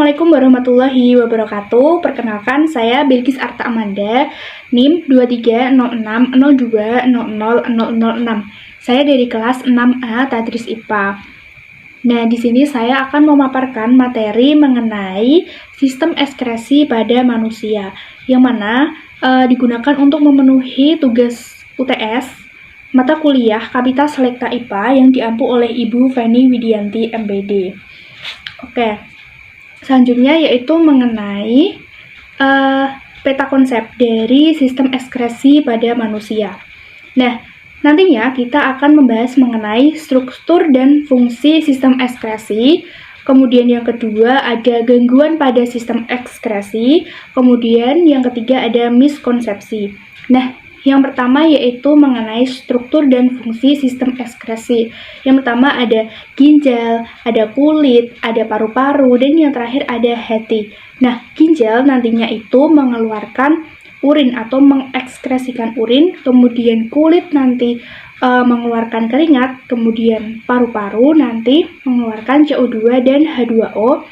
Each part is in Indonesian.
Assalamualaikum warahmatullahi wabarakatuh. Perkenalkan, saya Bilkis Arta Amanda, NIM 2306020006. Saya dari kelas 6A Tadris IPA. Nah, di sini saya akan memaparkan materi mengenai sistem ekskresi pada manusia, yang mana digunakan untuk memenuhi tugas UTS mata kuliah Kapita Selekta IPA yang diampu oleh Ibu Feni Widianti MPD. Oke, selanjutnya yaitu mengenai peta konsep dari sistem ekskresi pada manusia. Nah, nantinya kita akan membahas mengenai struktur dan fungsi sistem ekskresi. Kemudian yang kedua ada gangguan pada sistem ekskresi. Kemudian yang ketiga ada miskonsepsi. Nah, yang pertama yaitu mengenai struktur dan fungsi sistem ekskresi. Yang pertama ada ginjal, ada kulit, ada paru-paru, dan yang terakhir ada hati. Nah, ginjal nantinya itu mengeluarkan urin atau mengekskresikan urin, kemudian kulit nanti mengeluarkan keringat, kemudian paru-paru nanti mengeluarkan CO2 dan H2O.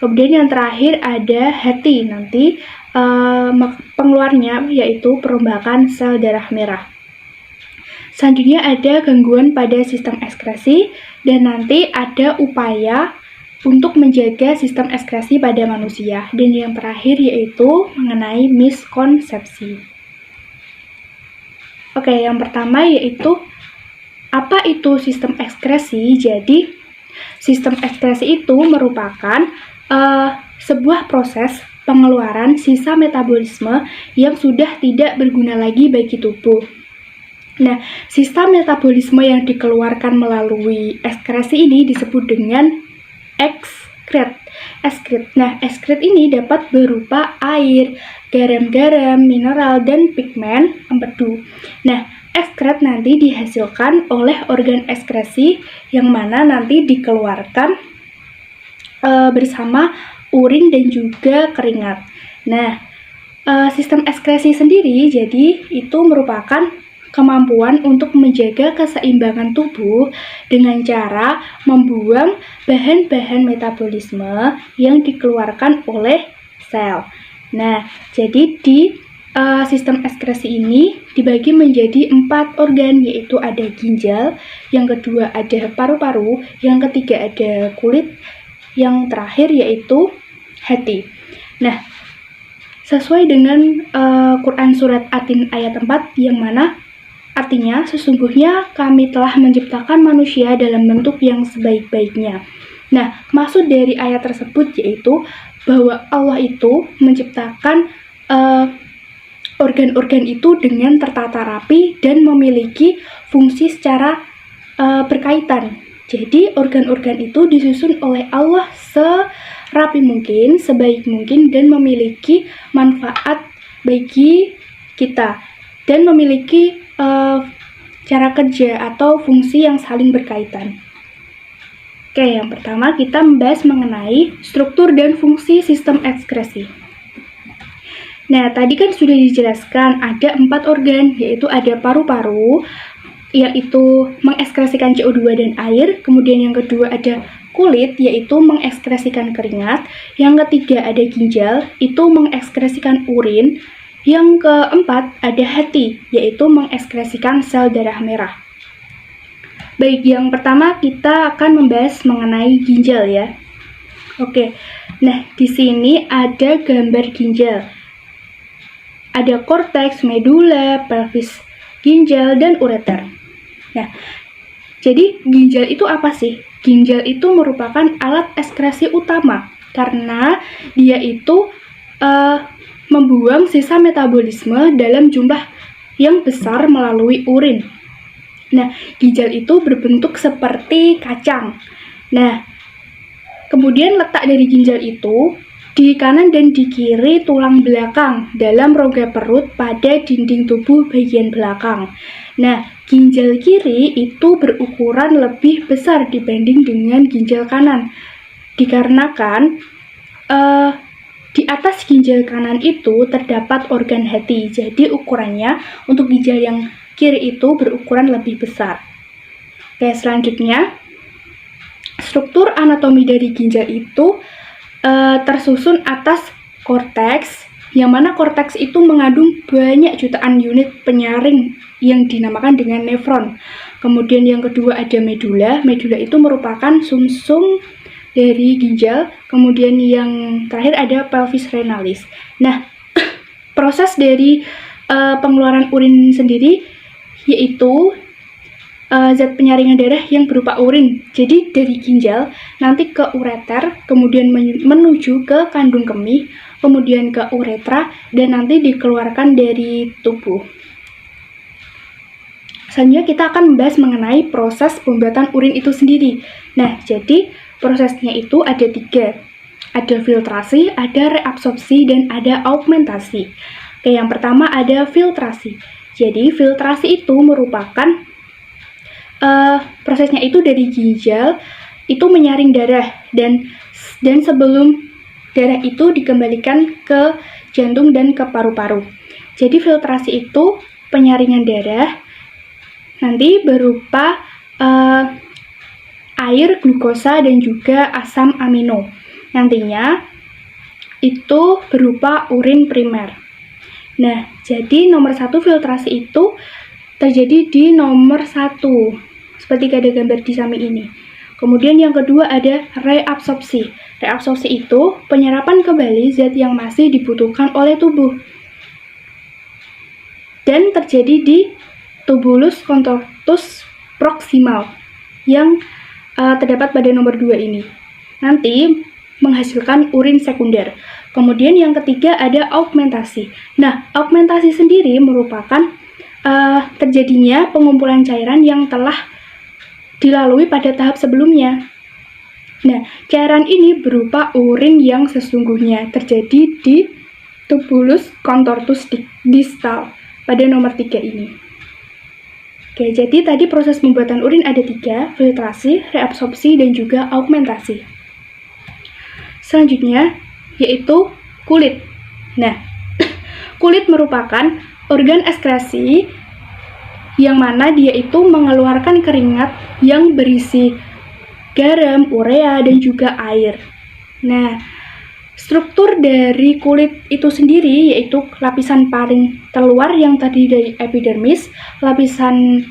Kemudian yang terakhir ada hati, nanti pengeluarnya yaitu perombakan sel darah merah. Selanjutnya ada gangguan pada sistem ekskresi, dan nanti ada upaya untuk menjaga sistem ekskresi pada manusia. Dan yang terakhir yaitu mengenai miskonsepsi. Oke, yang pertama yaitu apa itu sistem ekskresi? Jadi, sistem ekskresi itu merupakan sebuah proses pengeluaran sisa metabolisme yang sudah tidak berguna lagi bagi tubuh. Nah, sisa metabolisme yang dikeluarkan melalui ekskresi ini disebut dengan ekskret. Nah, ekskret ini dapat berupa air, garam-garam, mineral, dan pigmen empedu. Nah, ekskret nanti dihasilkan oleh organ ekskresi yang mana nanti dikeluarkan bersama urin dan juga keringat. Nah, sistem ekskresi sendiri jadi itu merupakan kemampuan untuk menjaga keseimbangan tubuh dengan cara membuang bahan-bahan metabolisme yang dikeluarkan oleh sel. Nah, jadi di sistem ekskresi ini dibagi menjadi 4 organ, yaitu ada ginjal, yang kedua ada paru-paru, yang ketiga ada kulit, yang terakhir yaitu hati. Nah, sesuai dengan Quran Surat At-Tin ayat 4, yang mana artinya sesungguhnya kami telah menciptakan manusia dalam bentuk yang sebaik-baiknya. Nah, maksud dari ayat tersebut yaitu bahwa Allah itu menciptakan organ-organ itu dengan tertata rapi dan memiliki fungsi secara berkaitan. Jadi organ-organ itu disusun oleh Allah serapi mungkin, sebaik mungkin, dan memiliki manfaat bagi kita, dan memiliki cara kerja atau fungsi yang saling berkaitan. Oke, yang pertama kita membahas mengenai struktur dan fungsi sistem ekskresi. Nah, tadi kan sudah dijelaskan ada 4 organ, yaitu ada paru-paru, yaitu mengekskresikan CO2 dan air. Kemudian yang kedua ada kulit, yaitu mengekskresikan keringat. Yang ketiga ada ginjal, itu mengekskresikan urin. Yang keempat ada hati, yaitu mengekskresikan sel darah merah. Baik, yang pertama kita akan membahas mengenai ginjal ya. Oke, nah di sini ada gambar ginjal. Ada korteks, medula, pelvis ginjal, dan ureter. Nah, jadi ginjal itu apa sih? Ginjal itu merupakan alat ekskresi utama karena dia itu membuang sisa metabolisme dalam jumlah yang besar melalui urin. Nah, ginjal itu berbentuk seperti kacang. Nah, kemudian letak dari ginjal itu di kanan dan di kiri tulang belakang dalam rongga perut pada dinding tubuh bagian belakang. Nah, ginjal kiri itu berukuran lebih besar dibanding dengan ginjal kanan. Dikarenakan di atas ginjal kanan itu terdapat organ hati. Jadi ukurannya untuk ginjal yang kiri itu berukuran lebih besar. Oke, selanjutnya struktur anatomi dari ginjal itu tersusun atas korteks, yang mana korteks itu mengandung banyak jutaan unit penyaring yang dinamakan dengan nefron. Kemudian yang kedua ada medula. Medula itu merupakan sumsum dari ginjal. Kemudian yang terakhir ada pelvis renalis. Nah, proses dari pengeluaran urin sendiri yaitu zat penyaringan darah yang berupa urin. Jadi dari ginjal nanti ke ureter, kemudian menuju ke kandung kemih, kemudian ke uretra, dan nanti dikeluarkan dari tubuh. Selanjutnya kita akan membahas mengenai proses pembuatan urin itu sendiri. Nah, jadi prosesnya itu ada 3. Ada filtrasi, ada reabsorpsi, dan ada augmentasi. Oke, yang pertama ada filtrasi. Jadi filtrasi itu merupakan prosesnya itu dari ginjal itu menyaring darah dan sebelum darah itu dikembalikan ke jantung dan ke paru-paru. Jadi filtrasi itu penyaringan darah nanti berupa air, glukosa, dan juga asam amino. Nantinya itu berupa urin primer. Nah, jadi nomor 1 filtrasi itu terjadi di nomor 1. Seperti ada gambar di samping ini. Kemudian yang kedua ada reabsorpsi. Reabsorpsi itu penyerapan kembali zat yang masih dibutuhkan oleh tubuh. Dan terjadi di tubulus contortus proximal yang terdapat pada nomor 2 ini. Nanti menghasilkan urin sekunder. Kemudian yang ketiga ada augmentasi. Nah, augmentasi sendiri merupakan terjadinya pengumpulan cairan yang telah dilalui pada tahap sebelumnya. Nah, cairan ini berupa urin yang sesungguhnya terjadi di tubulus contortus distal pada nomor 3 ini. Oke, jadi tadi proses pembuatan urin ada 3, filtrasi, reabsorpsi, dan juga augmentasi. Selanjutnya, yaitu kulit. Nah, kulit merupakan organ ekskresi yang mana dia itu mengeluarkan keringat yang berisi garam, urea, dan juga air. Nah, struktur dari kulit itu sendiri yaitu lapisan paling terluar yang tadi dari epidermis, lapisan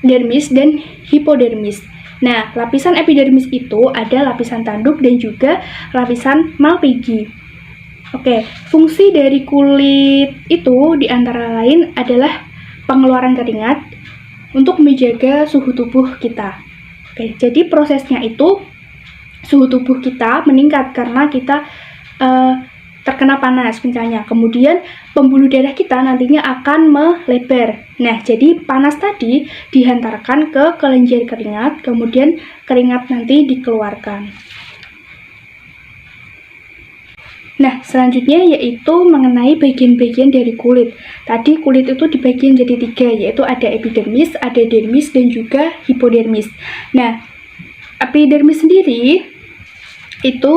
dermis, dan hipodermis. Nah, lapisan epidermis itu ada lapisan tanduk dan juga lapisan Malpighi. Oke, fungsi dari kulit itu diantara lain adalah pengeluaran keringat untuk menjaga suhu tubuh kita. Oke, jadi prosesnya itu suhu tubuh kita meningkat karena kita terkena panas misalnya. Kemudian pembuluh darah kita nantinya akan melebar. Nah, jadi panas tadi dihantarkan ke kelenjar keringat, kemudian keringat nanti dikeluarkan. Nah, selanjutnya yaitu mengenai bagian-bagian dari kulit. Tadi kulit itu dibagi jadi 3, yaitu ada epidermis, ada dermis, dan juga hipodermis. Nah, epidermis sendiri itu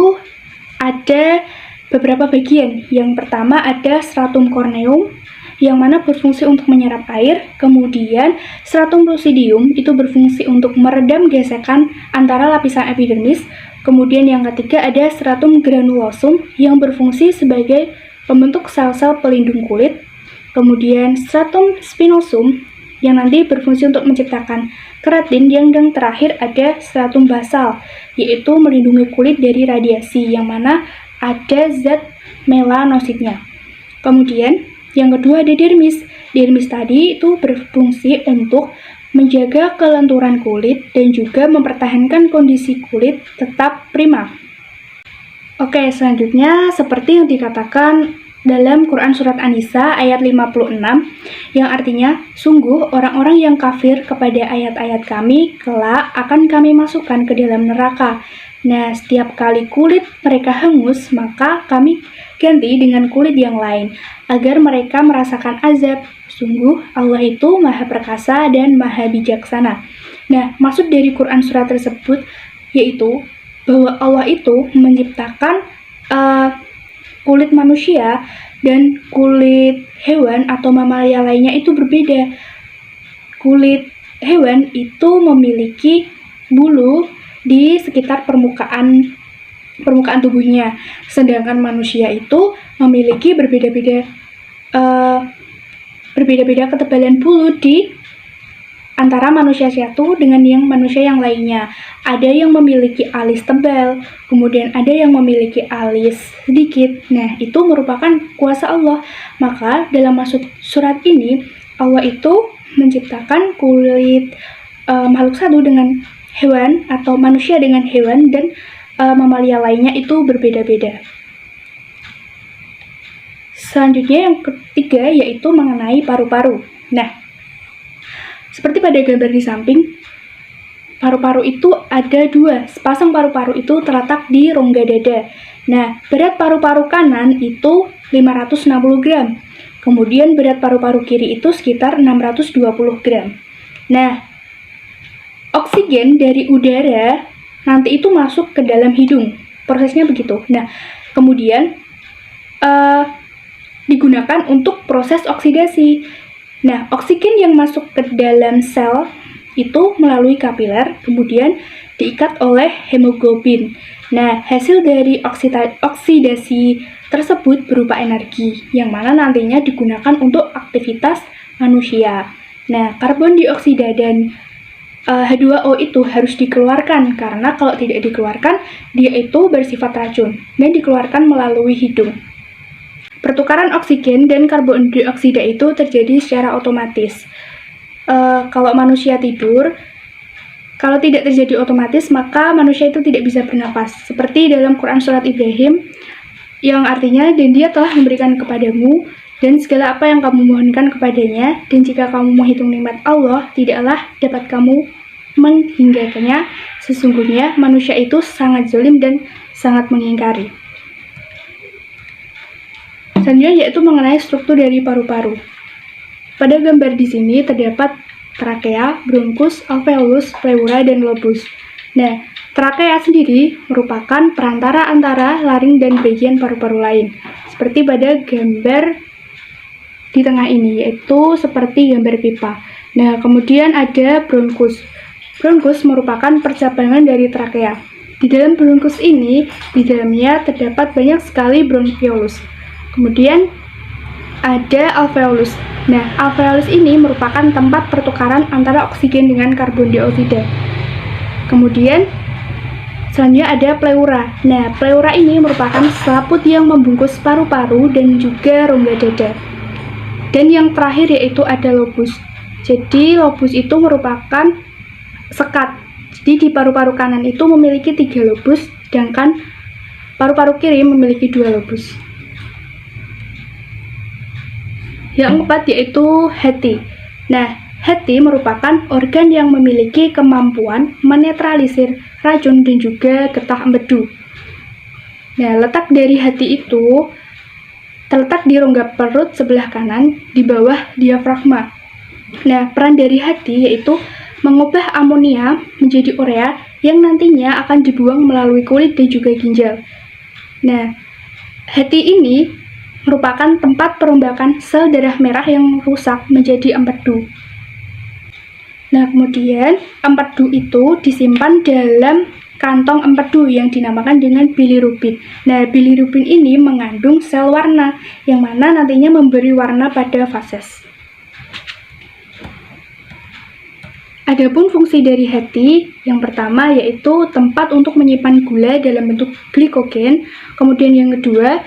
ada beberapa bagian. Yang pertama ada stratum corneum, yang mana berfungsi untuk menyerap air. Kemudian stratum lucidium itu berfungsi untuk meredam gesekan antara lapisan epidermis. Kemudian yang ketiga ada stratum granulosum yang berfungsi sebagai pembentuk sel-sel pelindung kulit. Kemudian stratum spinosum yang nanti berfungsi untuk menciptakan keratin. Yang terakhir ada stratum basal, yaitu melindungi kulit dari radiasi, yang mana ada zat melanositnya. Kemudian yang kedua ada dermis. Dermis tadi itu berfungsi untuk menjaga kelenturan kulit dan juga mempertahankan kondisi kulit tetap prima. Oke, selanjutnya seperti yang dikatakan dalam Quran Surat An-Nisa ayat 56, yang artinya, sungguh orang-orang yang kafir kepada ayat-ayat kami, kelak akan kami masukkan ke dalam neraka. Nah, setiap kali kulit mereka hangus, maka kami ganti dengan kulit yang lain, agar mereka merasakan azab. Sungguh Allah itu maha perkasa dan maha bijaksana. Nah, maksud dari Quran surat tersebut yaitu bahwa Allah itu menciptakan kulit manusia dan kulit hewan atau mamalia lainnya itu berbeda. Kulit hewan itu memiliki bulu di sekitar permukaan permukaan tubuhnya. Sedangkan manusia itu memiliki berbeda-beda ketebalan bulu di antara manusia satu dengan yang manusia yang lainnya. Ada yang memiliki alis tebal, kemudian ada yang memiliki alis sedikit. Nah, itu merupakan kuasa Allah. Maka dalam maksud surat ini, Allah itu menciptakan kulit makhluk satu dengan hewan atau manusia dengan hewan, dan mamalia lainnya itu berbeda-beda. Selanjutnya yang ketiga yaitu mengenai paru-paru. Nah, seperti pada gambar di samping, paru-paru itu ada dua. Sepasang paru-paru itu terletak di rongga dada. Nah, berat paru-paru kanan itu 560 gram. Kemudian berat paru-paru kiri itu sekitar 620 gram. Nah, oksigen dari udara nanti itu masuk ke dalam hidung. Prosesnya begitu. Nah, kemudian digunakan untuk proses oksidasi. Nah, oksigen yang masuk ke dalam sel itu melalui kapiler, kemudian diikat oleh hemoglobin. Nah, hasil dari oksidasi tersebut berupa energi, yang mana nantinya digunakan untuk aktivitas manusia. Nah, karbon dioksida dan H2O itu harus dikeluarkan, karena kalau tidak dikeluarkan, dia itu bersifat racun, dan dikeluarkan melalui hidung. Pertukaran oksigen dan karbon dioksida itu terjadi secara otomatis. Kalau manusia tidur, kalau tidak terjadi otomatis, maka manusia itu tidak bisa bernapas. Seperti dalam Quran Surat Ibrahim, yang artinya, dan dia telah memberikan kepadamu, dan segala apa yang kamu mohonkan kepadanya, dan jika kamu menghitung nikmat Allah, tidaklah dapat kamu menghinggakannya. Sesungguhnya manusia itu sangat zalim dan sangat mengingkari. Selanjutnya yaitu mengenai struktur dari paru-paru. Pada gambar di sini terdapat trakea, bronkus, alveolus, pleura, dan lobus. Nah, trakea sendiri merupakan perantara antara laring dan bagian paru-paru lain. Seperti pada gambar di tengah ini, yaitu seperti gambar pipa. Nah, kemudian ada bronkus. Bronkus merupakan percabangan dari trakea. Di dalam bronkus ini, di dalamnya terdapat banyak sekali bronkiolus. Kemudian ada alveolus. Nah, alveolus ini merupakan tempat pertukaran antara oksigen dengan karbon dioksida. Kemudian selanjutnya ada pleura. Nah, pleura ini merupakan selaput yang membungkus paru-paru dan juga rongga dada. Dan yang terakhir yaitu ada lobus. Jadi lobus itu merupakan sekat. Jadi di paru-paru kanan itu memiliki 3 lobus, sedangkan paru-paru kiri memiliki 2 lobus. Yang keempat yaitu hati. Nah, hati merupakan organ yang memiliki kemampuan menetralisir racun dan juga getah empedu. Nah, letak dari hati itu terletak di rongga perut sebelah kanan di bawah diafragma. Nah, peran dari hati yaitu mengubah amonia menjadi urea yang nantinya akan dibuang melalui kulit dan juga ginjal. Nah, hati ini merupakan tempat perombakan sel darah merah yang rusak menjadi empedu. Nah, kemudian empedu itu disimpan dalam kantong empedu yang dinamakan dengan bilirubin. Nah, bilirubin ini mengandung sel warna, yang mana nantinya memberi warna pada fases. Adapun fungsi dari hati, yang pertama yaitu tempat untuk menyimpan gula dalam bentuk glikogen. Kemudian yang kedua,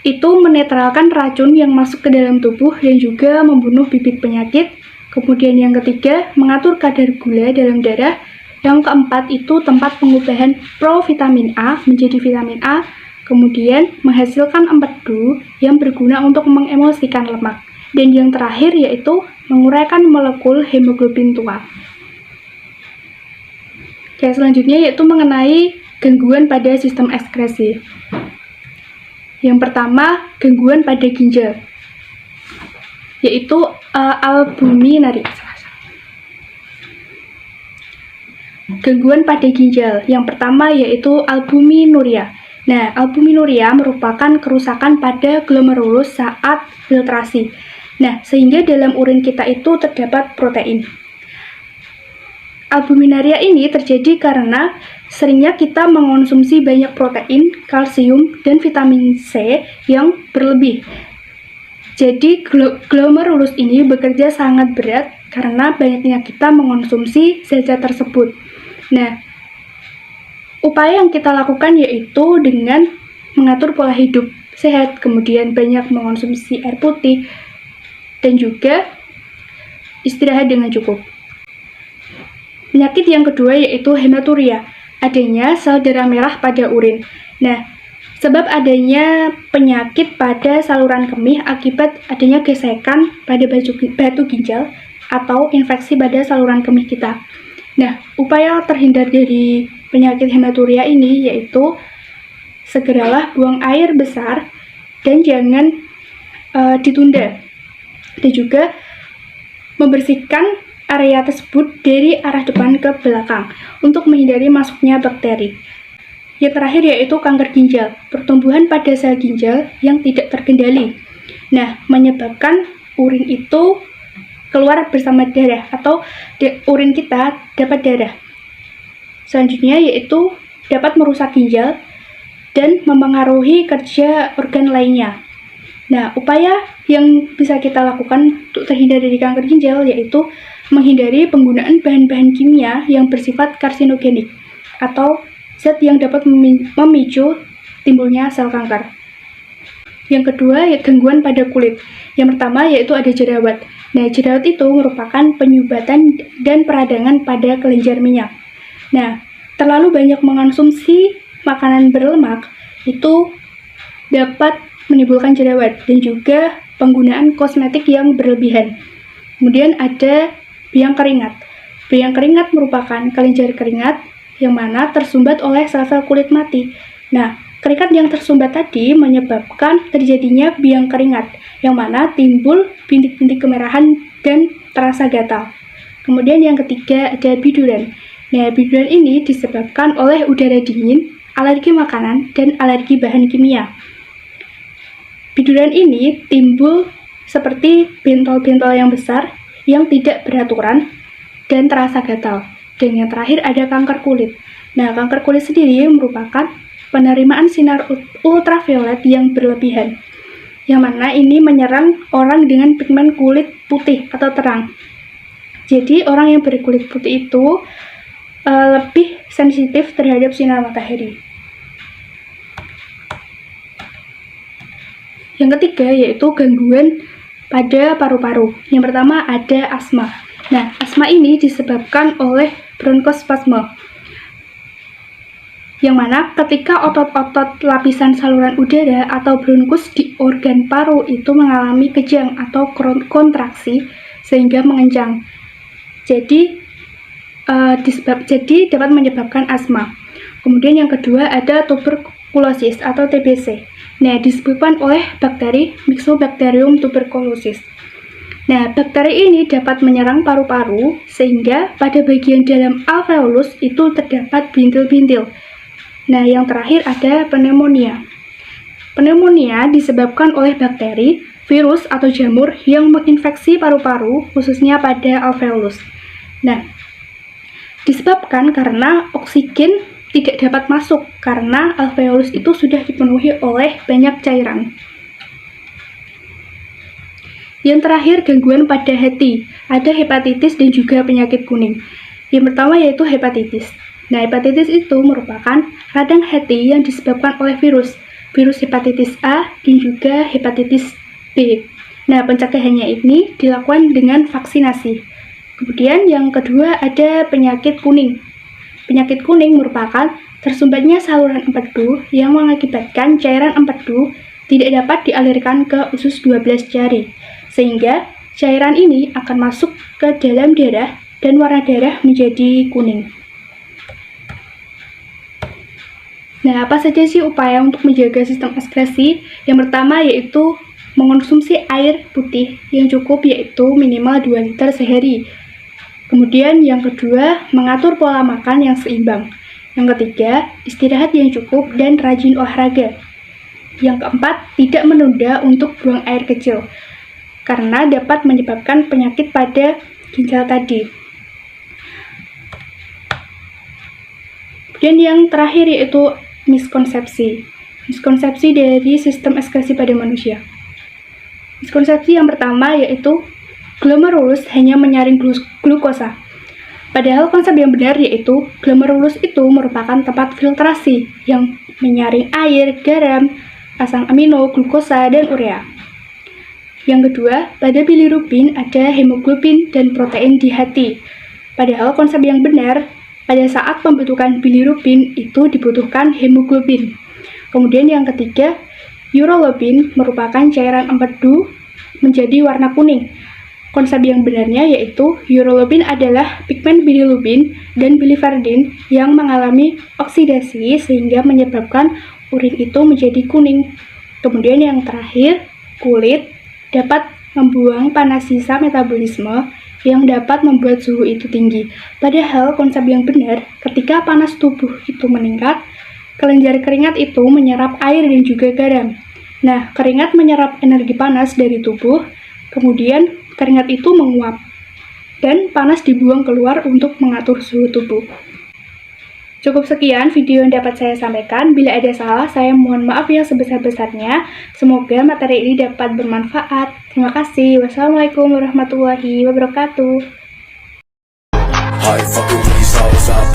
itu menetralkan racun yang masuk ke dalam tubuh dan juga membunuh bibit penyakit. Kemudian yang ketiga, mengatur kadar gula dalam darah. Yang keempat itu tempat pengubahan provitamin A menjadi vitamin A. Kemudian menghasilkan empedu yang berguna untuk mengemulsikan lemak. Dan yang terakhir yaitu menguraikan molekul hemoglobin tua. Dan selanjutnya yaitu mengenai gangguan pada sistem ekskresi. Yang pertama, gangguan pada ginjal, yaitu albuminari. Gangguan pada ginjal, yang pertama yaitu albuminuria. Nah, albuminuria merupakan kerusakan pada glomerulus saat filtrasi. Nah, sehingga dalam urin kita itu terdapat protein. Albuminuria ini terjadi karena seringnya kita mengonsumsi banyak protein, kalsium, dan vitamin C yang berlebih. Jadi glomerulus ini bekerja sangat berat karena banyaknya kita mengonsumsi zat-zat tersebut. Nah, upaya yang kita lakukan yaitu dengan mengatur pola hidup sehat, kemudian banyak mengonsumsi air putih, dan juga istirahat dengan cukup. Penyakit yang kedua yaitu hematuria, adanya sel darah merah pada urin. Nah, sebab adanya penyakit pada saluran kemih akibat adanya gesekan pada batu ginjal atau infeksi pada saluran kemih kita. Nah, upaya terhindar dari penyakit hematuria ini yaitu segeralah buang air besar dan jangan ditunda. Dan juga membersihkan area tersebut dari arah depan ke belakang untuk menghindari masuknya bakteri. Yang terakhir yaitu kanker ginjal, pertumbuhan pada sel ginjal yang tidak terkendali. Nah, menyebabkan urin itu keluar bersama darah atau urin kita dapat darah. Selanjutnya yaitu dapat merusak ginjal dan mempengaruhi kerja organ lainnya. Nah, upaya yang bisa kita lakukan untuk terhindar dari kanker ginjal yaitu menghindari penggunaan bahan-bahan kimia yang bersifat karsinogenik atau zat yang dapat memicu timbulnya sel kanker. Yang kedua, gangguan pada kulit. Yang pertama yaitu ada jerawat. Nah, jerawat itu merupakan penyumbatan dan peradangan pada kelenjar minyak. Nah, terlalu banyak mengonsumsi makanan berlemak itu dapat menimbulkan jerawat dan juga penggunaan kosmetik yang berlebihan. Kemudian ada biang keringat. Biang keringat merupakan kelenjar keringat yang mana tersumbat oleh sel-sel kulit mati. Nah, keringat yang tersumbat tadi menyebabkan terjadinya biang keringat, yang mana timbul bintik-bintik kemerahan dan terasa gatal. Kemudian yang ketiga ada biduran. Nah, biduran ini disebabkan oleh udara dingin, alergi makanan, dan alergi bahan kimia. Biduran ini timbul seperti bentol-bentol yang besar yang tidak beraturan dan terasa gatal. Dan yang terakhir ada kanker kulit. Nah, kanker kulit sendiri merupakan penerimaan sinar ultraviolet yang berlebihan, yang mana ini menyerang orang dengan pigmen kulit putih atau terang. Jadi, orang yang berkulit putih itu lebih sensitif terhadap sinar matahari. Yang ketiga yaitu gangguan pada paru-paru. Yang pertama ada asma. Nah, asma ini disebabkan oleh bronkospasme, yang mana ketika otot-otot lapisan saluran udara atau bronkus di organ paru itu mengalami kejang atau kontraksi sehingga mengencang. Jadi dapat menyebabkan asma. Kemudian yang kedua ada tuberkulosis atau TBC. Nah, disebabkan oleh bakteri Myxobacterium tuberculosis. Nah, bakteri ini dapat menyerang paru-paru sehingga pada bagian dalam alveolus itu terdapat bintil-bintil. Nah, yang terakhir ada pneumonia. Pneumonia disebabkan oleh bakteri, virus atau jamur yang menginfeksi paru-paru khususnya pada alveolus. Nah, disebabkan karena oksigen tidak dapat masuk karena alveolus itu sudah dipenuhi oleh banyak cairan. Yang terakhir gangguan pada hati, ada hepatitis dan juga penyakit kuning. Yang pertama yaitu hepatitis. Nah, hepatitis itu merupakan radang hati yang disebabkan oleh virus hepatitis A dan juga hepatitis B. Nah, pencegahannya ini dilakukan dengan vaksinasi. Kemudian yang kedua ada penyakit kuning. Penyakit kuning merupakan tersumbatnya saluran empedu yang mengakibatkan cairan empedu tidak dapat dialirkan ke usus 12 jari, sehingga cairan ini akan masuk ke dalam darah dan warna darah menjadi kuning. Nah, apa saja sih upaya untuk menjaga sistem ekskresi? Yang pertama yaitu mengonsumsi air putih yang cukup, yaitu minimal 2 liter sehari. Kemudian yang kedua, mengatur pola makan yang seimbang. Yang ketiga, istirahat yang cukup dan rajin olahraga. Yang keempat, tidak menunda untuk buang air kecil, karena dapat menyebabkan penyakit pada ginjal tadi. Dan yang terakhir yaitu miskonsepsi. Miskonsepsi dari sistem ekskresi pada manusia. Miskonsepsi yang pertama yaitu glomerulus hanya menyaring glukosa. Padahal konsep yang benar yaitu glomerulus itu merupakan tempat filtrasi yang menyaring air, garam, asam amino, glukosa, dan urea. Yang kedua, pada bilirubin ada hemoglobin dan protein di hati. Padahal konsep yang benar, pada saat pembentukan bilirubin itu dibutuhkan hemoglobin. Kemudian yang ketiga, urolobin merupakan cairan empedu menjadi warna kuning. Konsep yang benarnya yaitu urolobin adalah pigmen bilirubin dan biliverdin yang mengalami oksidasi sehingga menyebabkan urin itu menjadi kuning. Kemudian yang terakhir, kulit dapat membuang panas sisa metabolisme yang dapat membuat suhu itu tinggi. Padahal konsep yang benar, ketika panas tubuh itu meningkat, kelenjar keringat itu menyerap air dan juga garam. Nah, keringat menyerap energi panas dari tubuh, kemudian keringat itu menguap, dan panas dibuang keluar untuk mengatur suhu tubuh. Cukup sekian video yang dapat saya sampaikan. Bila ada salah, saya mohon maaf yang sebesar-besarnya. Semoga materi ini dapat bermanfaat. Terima kasih. Wassalamualaikum warahmatullahi wabarakatuh.